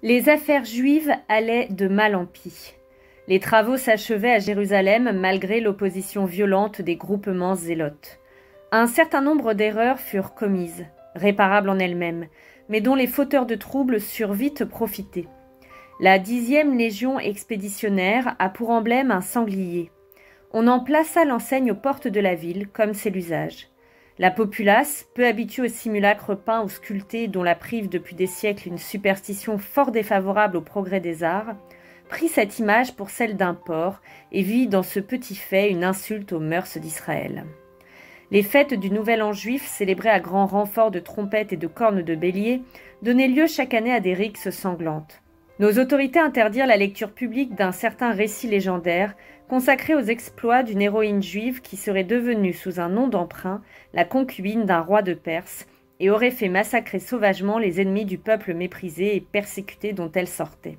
Les affaires juives allaient de mal en pis. Les travaux s'achevaient à Jérusalem malgré l'opposition violente des groupements zélotes. Un certain nombre d'erreurs furent commises, réparables en elles-mêmes, mais dont les fauteurs de troubles surent vite profiter. La 10e légion expéditionnaire a pour emblème un sanglier. On en plaça l'enseigne aux portes de la ville, comme c'est l'usage. La populace, peu habituée aux simulacres peints ou sculptés dont la prive depuis des siècles une superstition fort défavorable au progrès des arts, prit cette image pour celle d'un porc et vit dans ce petit fait une insulte aux mœurs d'Israël. Les fêtes du Nouvel An juif, célébrées à grand renfort de trompettes et de cornes de bélier, donnaient lieu chaque année à des rixes sanglantes. Nos autorités interdirent la lecture publique d'un certain récit légendaire consacré aux exploits d'une héroïne juive qui serait devenue, sous un nom d'emprunt, la concubine d'un roi de Perse et aurait fait massacrer sauvagement les ennemis du peuple méprisé et persécuté dont elle sortait.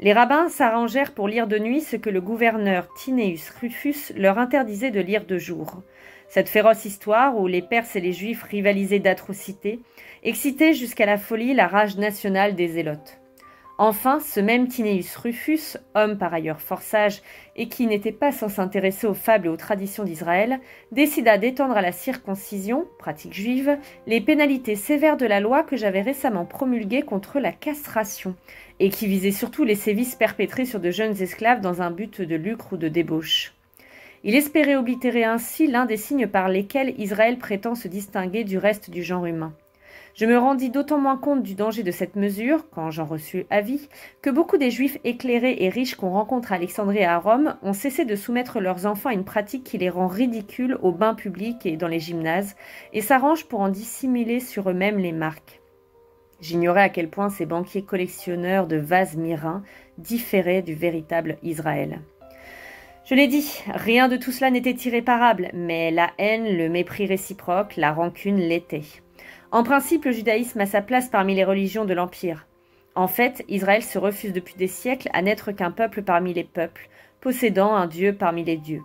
Les rabbins s'arrangèrent pour lire de nuit ce que le gouverneur Tineius Rufus leur interdisait de lire de jour. Cette féroce histoire, où les Perses et les Juifs rivalisaient d'atrocités, excitait jusqu'à la folie la rage nationale des Zélotes. Enfin, ce même Tineius Rufus, homme par ailleurs fort sage et qui n'était pas sans s'intéresser aux fables et aux traditions d'Israël, décida d'étendre à la circoncision, pratique juive, les pénalités sévères de la loi que j'avais récemment promulguée contre la castration, et qui visait surtout les sévices perpétrés sur de jeunes esclaves dans un but de lucre ou de débauche. Il espérait oblitérer ainsi l'un des signes par lesquels Israël prétend se distinguer du reste du genre humain. Je me rendis d'autant moins compte du danger de cette mesure, quand j'en reçus avis, que beaucoup des Juifs éclairés et riches qu'on rencontre à Alexandrie et à Rome ont cessé de soumettre leurs enfants à une pratique qui les rend ridicules aux bains publics et dans les gymnases, et s'arrangent pour en dissimuler sur eux-mêmes les marques. J'ignorais à quel point ces banquiers collectionneurs de vases myrrhins différaient du véritable Israël. Je l'ai dit, rien de tout cela n'était irréparable, mais la haine, le mépris réciproque, la rancune l'étaient. En principe, le judaïsme a sa place parmi les religions de l'Empire. En fait, Israël se refuse depuis des siècles à n'être qu'un peuple parmi les peuples, possédant un dieu parmi les dieux.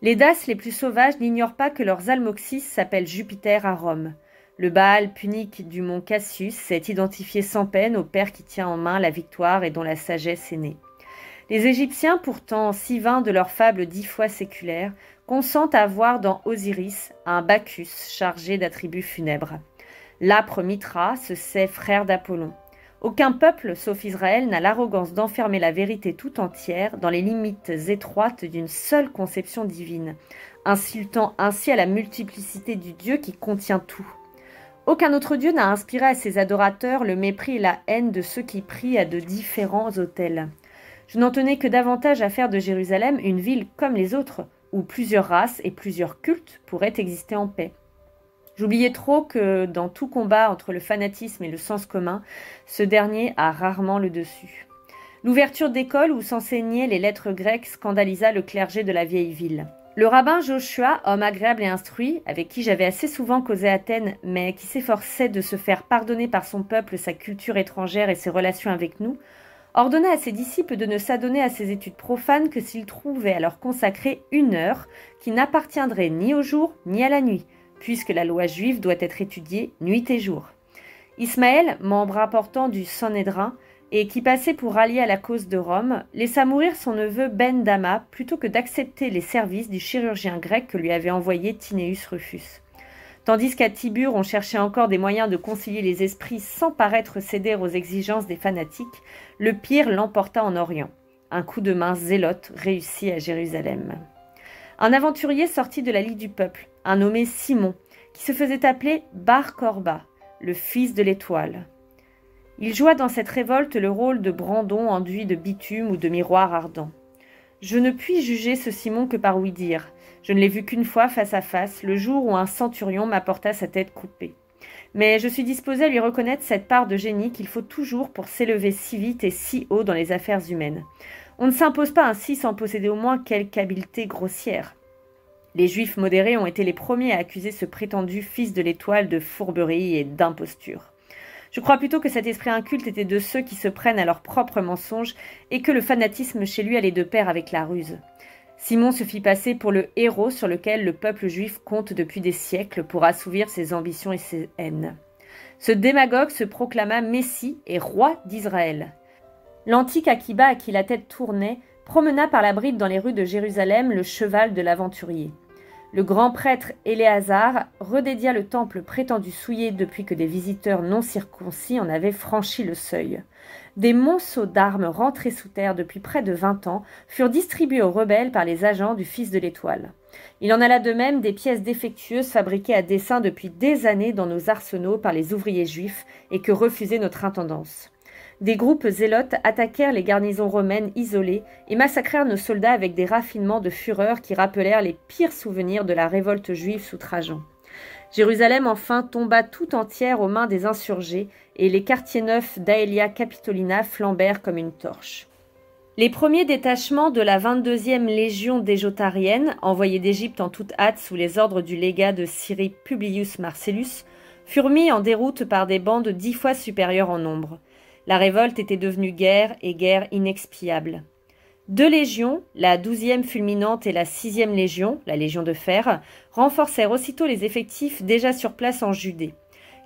Les Daces les plus sauvages n'ignorent pas que leurs almoxis s'appellent Jupiter à Rome. Le Baal punique du mont Cassius s'est identifié sans peine au père qui tient en main la victoire et dont la sagesse est née. Les Égyptiens, pourtant si vains de leurs fables 10 fois séculaires, consentent à voir dans Osiris un Bacchus chargé d'attributs funèbres. L'âpre Mithra se sait frère d'Apollon. Aucun peuple, sauf Israël, n'a l'arrogance d'enfermer la vérité tout entière dans les limites étroites d'une seule conception divine, insultant ainsi à la multiplicité du Dieu qui contient tout. Aucun autre Dieu n'a inspiré à ses adorateurs le mépris et la haine de ceux qui prient à de différents autels. Je n'en tenais que davantage à faire de Jérusalem une ville comme les autres, où plusieurs races et plusieurs cultes pourraient exister en paix. J'oubliais trop que, dans tout combat entre le fanatisme et le sens commun, ce dernier a rarement le dessus. L'ouverture d'écoles où s'enseignaient les lettres grecques scandalisa le clergé de la vieille ville. Le rabbin Joshua, homme agréable et instruit, avec qui j'avais assez souvent causé à Athènes, mais qui s'efforçait de se faire pardonner par son peuple sa culture étrangère et ses relations avec nous, ordonna à ses disciples de ne s'adonner à ces études profanes que s'ils trouvaient à leur consacrer 1 heure qui n'appartiendrait ni au jour ni à la nuit, puisque la loi juive doit être étudiée nuit et jour. Ismaël, membre important du Sanhédrin, et qui passait pour rallier à la cause de Rome, laissa mourir son neveu Ben Dama plutôt que d'accepter les services du chirurgien grec que lui avait envoyé Tineius Rufus. Tandis qu'à Tibur on cherchait encore des moyens de concilier les esprits sans paraître céder aux exigences des fanatiques, le pire l'emporta en Orient. Un coup de main zélote réussi à Jérusalem. Un aventurier sortit de la Ligue du peuple, un nommé Simon, qui se faisait appeler Bar Korba, le fils de l'étoile. Il joua dans cette révolte le rôle de brandon enduit de bitume ou de miroir ardent. Je ne puis juger ce Simon que par ouï-dire. Je ne l'ai vu qu'une fois face à face, le jour où un centurion m'apporta sa tête coupée. Mais je suis disposée à lui reconnaître cette part de génie qu'il faut toujours pour s'élever si vite et si haut dans les affaires humaines. On ne s'impose pas ainsi sans posséder au moins quelque habileté grossière. Les Juifs modérés ont été les premiers à accuser ce prétendu fils de l'étoile de fourberie et d'imposture. Je crois plutôt que cet esprit inculte était de ceux qui se prennent à leurs propres mensonges et que le fanatisme chez lui allait de pair avec la ruse. Simon se fit passer pour le héros sur lequel le peuple juif compte depuis des siècles pour assouvir ses ambitions et ses haines. Ce démagogue se proclama Messie et roi d'Israël. L'antique Akiba, à qui la tête tournait, promena par la bride dans les rues de Jérusalem le cheval de l'aventurier. Le grand prêtre Éléazar redédia le temple prétendu souillé depuis que des visiteurs non circoncis en avaient franchi le seuil. Des monceaux d'armes rentrées sous terre depuis près de 20 ans furent distribués aux rebelles par les agents du Fils de l'Étoile. Il en alla de même des pièces défectueuses fabriquées à dessein depuis des années dans nos arsenaux par les ouvriers juifs et que refusait notre intendance. Des groupes zélotes attaquèrent les garnisons romaines isolées et massacrèrent nos soldats avec des raffinements de fureur qui rappelèrent les pires souvenirs de la révolte juive sous Trajan. Jérusalem enfin tomba tout entière aux mains des insurgés et les quartiers neufs d'Aelia Capitolina flambèrent comme une torche. Les premiers détachements de la 22e légion déjotarienne, envoyés d'Égypte en toute hâte sous les ordres du légat de Syrie Publius Marcellus, furent mis en déroute par des bandes 10 fois supérieures en nombre. La révolte était devenue guerre et guerre inexpiable. 2 légions, la 12e fulminante et la 6e légion, la légion de fer, renforcèrent aussitôt les effectifs déjà sur place en Judée.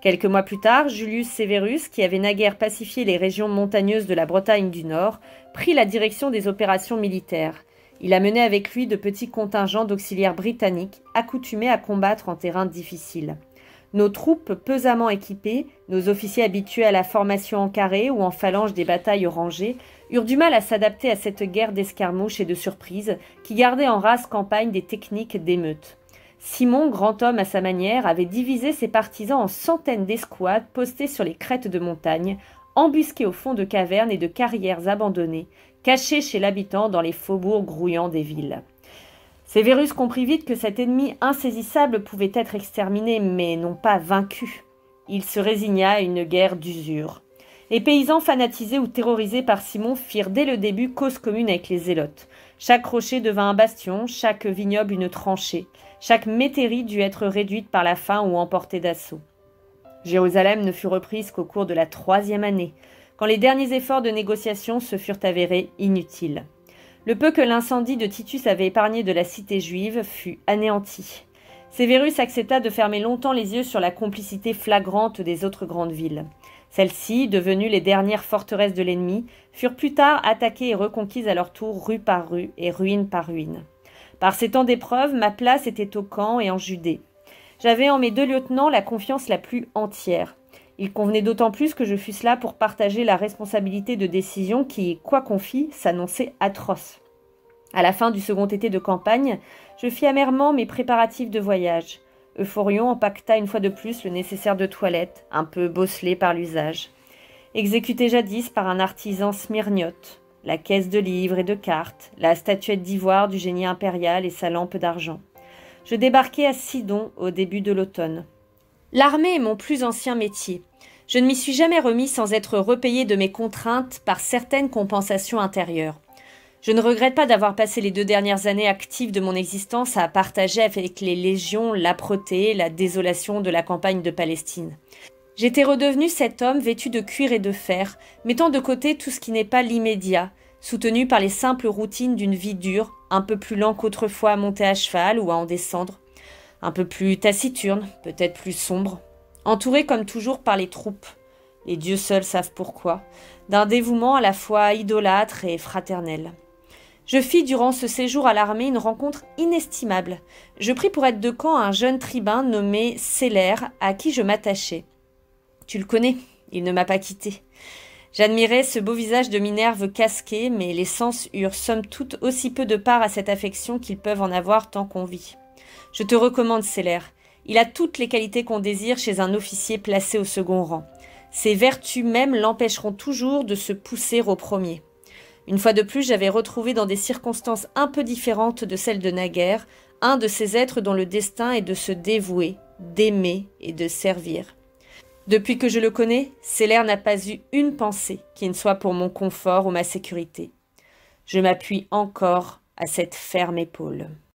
Quelques mois plus tard, Julius Severus, qui avait naguère pacifié les régions montagneuses de la Bretagne du Nord, prit la direction des opérations militaires. Il amenait avec lui de petits contingents d'auxiliaires britanniques, accoutumés à combattre en terrain difficile. Nos troupes pesamment équipées, nos officiers habitués à la formation en carré ou en phalange des batailles rangées, eurent du mal à s'adapter à cette guerre d'escarmouches et de surprises qui gardait en rase campagne des techniques d'émeute. Simon, grand homme à sa manière, avait divisé ses partisans en centaines d'escouades postées sur les crêtes de montagne, embusquées au fond de cavernes et de carrières abandonnées, cachées chez l'habitant dans les faubourgs grouillants des villes. Sévérus comprit vite que cet ennemi insaisissable pouvait être exterminé, mais non pas vaincu. Il se résigna à une guerre d'usure. Les paysans fanatisés ou terrorisés par Simon firent dès le début cause commune avec les zélotes. Chaque rocher devint un bastion, chaque vignoble une tranchée, chaque métairie dut être réduite par la faim ou emportée d'assaut. Jérusalem ne fut reprise qu'au cours de la 3e année, quand les derniers efforts de négociation se furent avérés inutiles. Le peu que l'incendie de Titus avait épargné de la cité juive fut anéanti. Sévérus accepta de fermer longtemps les yeux sur la complicité flagrante des autres grandes villes. Celles-ci, devenues les dernières forteresses de l'ennemi, furent plus tard attaquées et reconquises à leur tour rue par rue et ruine par ruine. Par ces temps d'épreuve, ma place était au camp et en Judée. J'avais en mes 2 lieutenants la confiance la plus entière. Il convenait d'autant plus que je fusse là pour partager la responsabilité de décision qui, quoi qu'on fît, s'annonçait atroce. À la fin du second été de campagne, je fis amèrement mes préparatifs de voyage. Euphorion empaqueta une fois de plus le nécessaire de toilette, un peu bosselé par l'usage. Exécuté jadis par un artisan smyrniote, la caisse de livres et de cartes, la statuette d'ivoire du génie impérial et sa lampe d'argent. Je débarquai à Sidon au début de l'automne. L'armée est mon plus ancien métier. Je ne m'y suis jamais remis sans être repayé de mes contraintes par certaines compensations intérieures. Je ne regrette pas d'avoir passé les 2 dernières années actives de mon existence à partager avec les légions l'âpreté, la désolation de la campagne de Palestine. J'étais redevenu cet homme vêtu de cuir et de fer, mettant de côté tout ce qui n'est pas l'immédiat, soutenu par les simples routines d'une vie dure, un peu plus lent qu'autrefois à monter à cheval ou à en descendre, un peu plus taciturne, peut-être plus sombre, entouré comme toujours par les troupes, les dieux seuls savent pourquoi, d'un dévouement à la fois idolâtre et fraternel. Je fis durant ce séjour à l'armée une rencontre inestimable. Je pris pour aide de camp un jeune tribun nommé Célère, à qui je m'attachai. Tu le connais, il ne m'a pas quitté. J'admirais ce beau visage de Minerve casqué, mais les sens eurent somme toute aussi peu de part à cette affection qu'ils peuvent en avoir tant qu'on vit. Je te recommande Célère. Il a toutes les qualités qu'on désire chez un officier placé au second rang. Ses vertus mêmes l'empêcheront toujours de se pousser au premier. Une fois de plus, j'avais retrouvé dans des circonstances un peu différentes de celles de naguère, un de ces êtres dont le destin est de se dévouer, d'aimer et de servir. Depuis que je le connais, Célère n'a pas eu une pensée qui ne soit pour mon confort ou ma sécurité. Je m'appuie encore à cette ferme épaule.